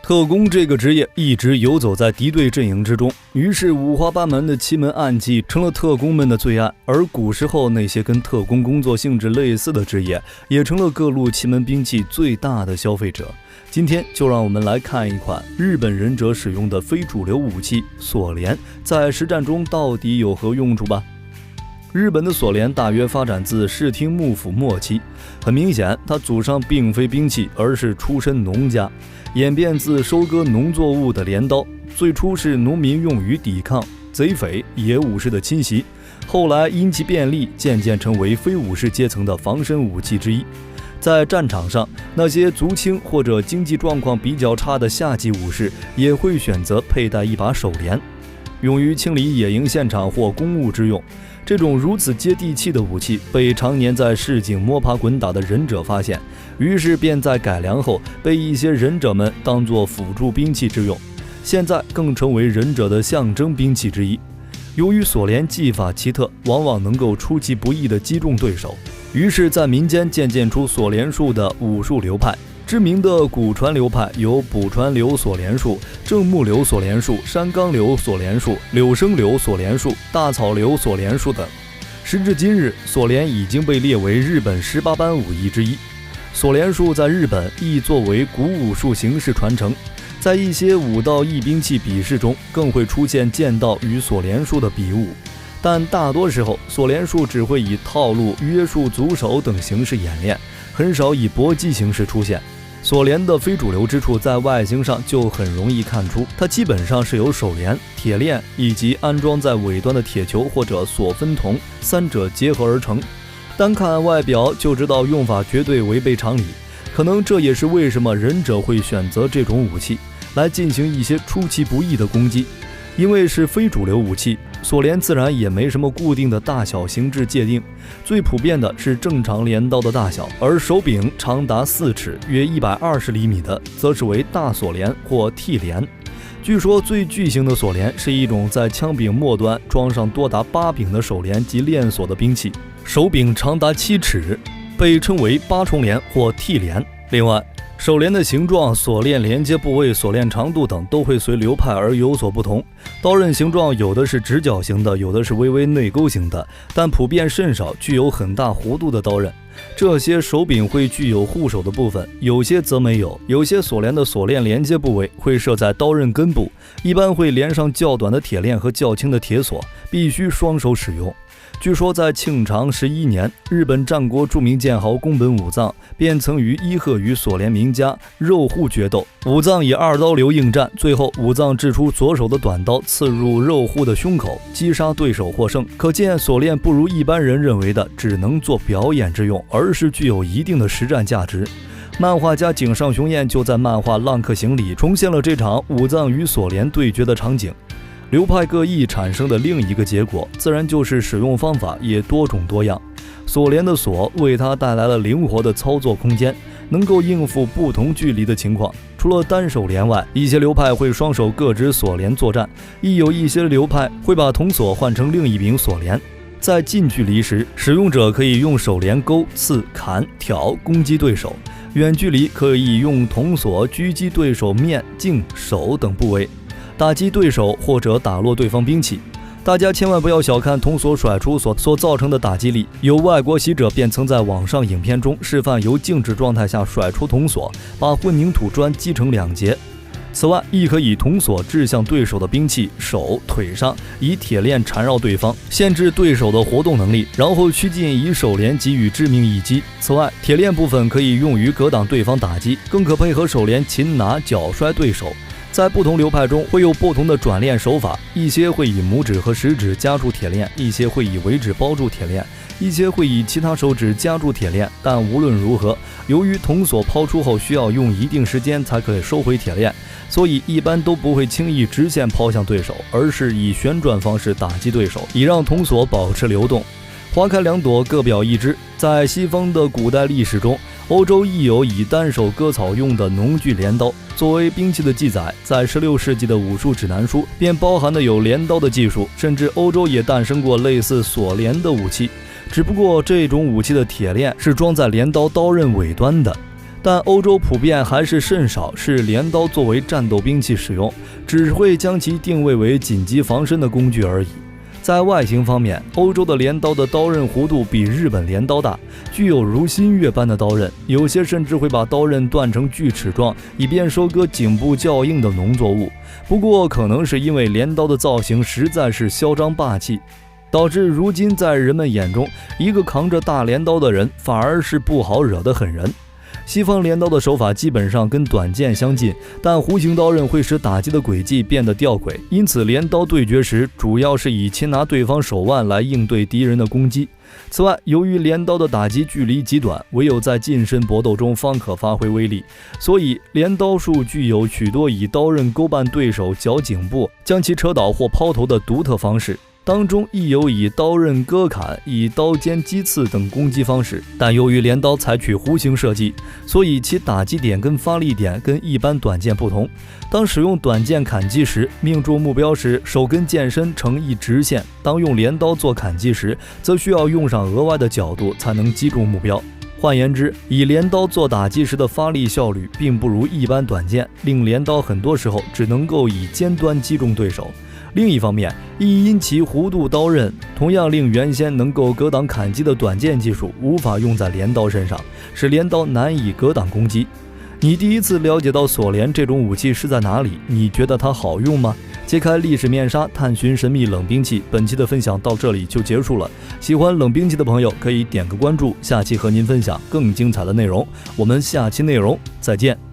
特工这个职业一直游走在敌对阵营之中，于是五花八门的奇门暗技成了特工们的最爱，而古时候那些跟特工工作性质类似的职业也成了各路奇门兵器最大的消费者。今天就让我们来看一款日本忍者使用的非主流武器锁镰，在实战中到底有何用处吧。日本的锁镰大约发展自室町幕府末期，很明显它祖上并非兵器，而是出身农家，演变自收割农作物的镰刀，最初是农民用于抵抗贼匪野武士的侵袭，后来因其便利渐渐成为非武士阶层的防身武器之一。在战场上，那些族轻或者经济状况比较差的下级武士也会选择佩戴一把手镰，用于清理野营现场或公务之用。这种如此接地气的武器被常年在市井摸爬滚打的忍者发现，于是便在改良后被一些忍者们当作辅助兵器之用，现在更成为忍者的象征兵器之一。由于锁镰技法奇特，往往能够出其不意地击中对手，于是在民间渐渐出锁镰术的武术流派。知名的古传流派有卜川流锁镰术、正木流锁镰术、山冈流锁镰术、柳生流锁镰术、大草流锁镰术等。时至今日，锁镰已经被列为日本18般武艺之一。锁镰术在日本亦作为古武术形式传承，在一些武道义兵器比试中更会出现剑道与锁镰术的比武，但大多时候锁镰术只会以套路、约束足手等形式演练，很少以搏击形式出现。锁镰的非主流之处在外形上就很容易看出，它基本上是由手镰、铁链以及安装在尾端的铁球或者锁分铜三者结合而成，单看外表就知道用法绝对违背常理。可能这也是为什么忍者会选择这种武器来进行一些出其不意的攻击。因为是非主流武器，锁镰自然也没什么固定的大小形制界定，最普遍的是正常镰刀的大小，而手柄长达4尺约120厘米的则是为大锁镰或替镰。据说最巨型的锁镰是一种在枪柄末端装上多达8柄的手镰及链锁的兵器，手柄长达7尺，被称为8重镰或替镰。另外，手镰的形状、锁链连接部位、锁链长度等都会随流派而有所不同。刀刃形状有的是直角形的，有的是微微内勾形的，但普遍甚少具有很大弧度的刀刃。这些手柄会具有护手的部分，有些则没有。有些锁链的锁链连接部位会设在刀刃根部，一般会连上较短的铁链和较轻的铁锁，必须双手使用。据说在庆长11年，日本战国著名剑豪宫本武藏便曾于伊贺与锁镰名家肉户决斗，武藏以2刀流应战，最后武藏掷出左手的短刀刺入肉户的胸口，击杀对手获胜。可见锁链不如一般人认为的只能做表演之用，而是具有一定的实战价值。漫画家井上雄彦就在漫画《浪客行》里重现了这场武藏与锁镰对决的场景。流派各异产生的另一个结果，自然就是使用方法也多种多样。锁镰的锁为它带来了灵活的操作空间，能够应付不同距离的情况。除了单手镰外，一些流派会双手各执锁镰作战，亦有一些流派会把铜锁换成另一柄锁镰。在近距离时，使用者可以用手镰勾、刺、砍、挑攻击对手；远距离可以用铜锁狙击对手面、颈、手等部位，打击对手或者打落对方兵器。大家千万不要小看铜锁甩出所造成的打击力，有外国习者便曾在网上影片中示范由静止状态下甩出铜锁，把混凝土砖击成2截。此外，亦可以铜锁掷向对手的兵器、手、腿上，以铁链缠绕对方，限制对手的活动能力，然后趋近以手镰给予致命一击。此外，铁链部分可以用于格挡对方打击，更可配合手镰擒拿、绞摔对手。在不同流派中会有不同的转链手法，一些会以拇指和食指夹住铁链，一些会以尾指包住铁链，一些会以其他手指夹住铁链。但无论如何，由于铜锁抛出后需要用一定时间才可以收回铁链，所以一般都不会轻易直线抛向对手，而是以旋转方式打击对手，以让铜锁保持流动。花开2朵，各表一枝。在西方的古代历史中，欧洲亦有以单手割草用的农具镰刀作为兵器的记载，在16世纪的武术指南书便包含的有镰刀的技术，甚至欧洲也诞生过类似锁镰的武器，只不过这种武器的铁链是装在镰刀刀刃尾端的。但欧洲普遍还是甚少视镰刀作为战斗兵器使用，只会将其定位为紧急防身的工具而已。在外形方面，欧洲的镰刀的刀刃弧度比日本镰刀大，具有如新月般的刀刃，有些甚至会把刀刃断成锯齿状，以便收割颈部较硬的农作物。不过可能是因为镰刀的造型实在是嚣张霸气，导致如今在人们眼中，一个扛着大镰刀的人反而是不好惹的狠人。西方镰刀的手法基本上跟短剑相近，但弧形刀刃会使打击的轨迹变得吊诡，因此镰刀对决时主要是以擒拿对方手腕来应对敌人的攻击。此外，由于镰刀的打击距离极短，唯有在近身搏斗中方可发挥威力，所以镰刀术具有许多以刀刃勾绊对手脚颈部，将其扯倒或抛头的独特方式。当中亦有以刀刃割砍、以刀尖击刺等攻击方式，但由于镰刀采取弧形设计，所以其打击点跟发力点跟一般短剑不同。当使用短剑砍击时，命中目标时手跟剑身成一直线；当用镰刀做砍击时，则需要用上额外的角度才能击中目标。换言之，以镰刀做打击时的发力效率并不如一般短剑，令镰刀很多时候只能够以尖端击中对手。另一方面，亦因其弧度刀刃同样令原先能够格挡砍击的短剑技术无法用在镰刀身上，使镰刀难以格挡攻击。你第一次了解到锁镰这种武器是在哪里？你觉得它好用吗？揭开历史面纱，探寻神秘冷兵器。本期的分享到这里就结束了。喜欢冷兵器的朋友可以点个关注，下期和您分享更精彩的内容。我们下期内容再见。